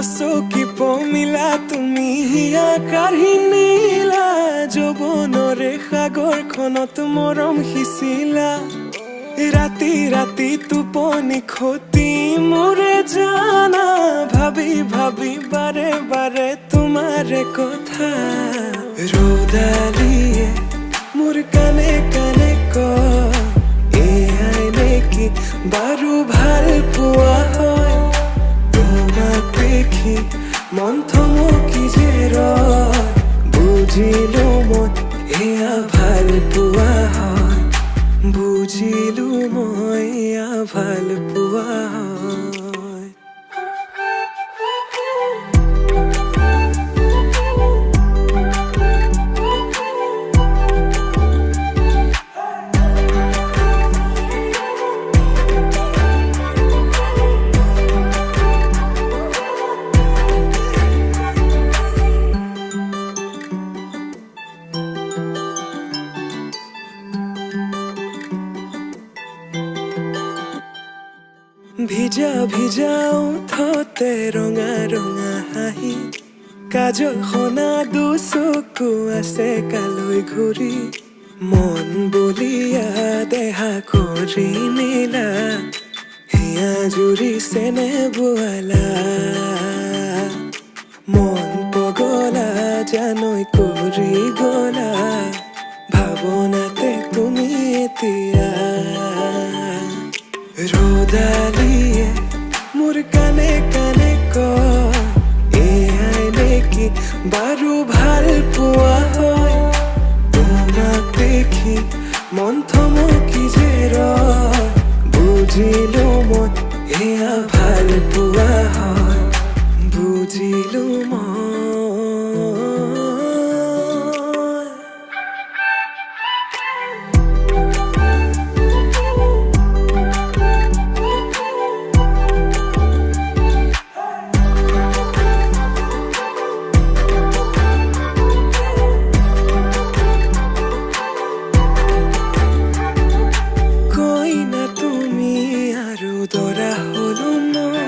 চকী পমিলা তুমি হিয়া কাঢ়ি নিলা যৌৱনৰে সাগৰখনত মৰম সিঁচিলা ৰাতি ৰাতি টোপনি খতি মোৰে জানা ভাবি ভাবি বাৰে বাৰে তোমাৰে কথা ৰ'দালিয়ে মোৰ কানে কানে কয় এয়াই নেকি বাৰু ভাল পোৱা হয় তোমাক দেখি মন থমকি যে ৰয় বুজিলো মই এয়া ভাল পোৱা হয় বুজিলো মই এয়া ভাল পোৱা হয় ভিজা ভিজা উঠতে ৰঙা ৰঙা হাঁহি কাজল সনা দুচকু আছে কালৈ ঘূৰি মন বলিয়া দেহা কৰি নিলা হিয়া জুৰিছে নে বোৱালা মন পগলা জানৈ কৰি গলা ভাৱনাতে তুমি এতিয়া ৰ'দালিয়ে মোৰ কানে কানে কয় এয়াই নেকি বাৰু ভাল পোৱা হয় তোমাক দেখি মন থমকি যে ৰয় বুজিলো মই এয়া ভাল পোৱা হয় বুজিলো মই দৰা হলো মই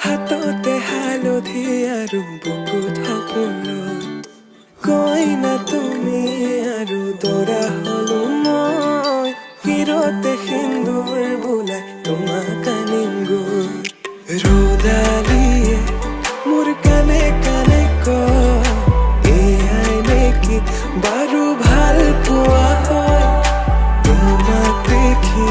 হাততে হালধি আৰু বুকুত সপোন কইনা তুমি আৰু দৰা হলো মই শিৰতে সিন্দুৰ বোলাই তোমাক আনিম গৈ ৰ'দালিয়ে মোৰ কানে কানে কয় এয়াই নেকি বাৰু ভাল পোৱা হয় তোমাক দেখি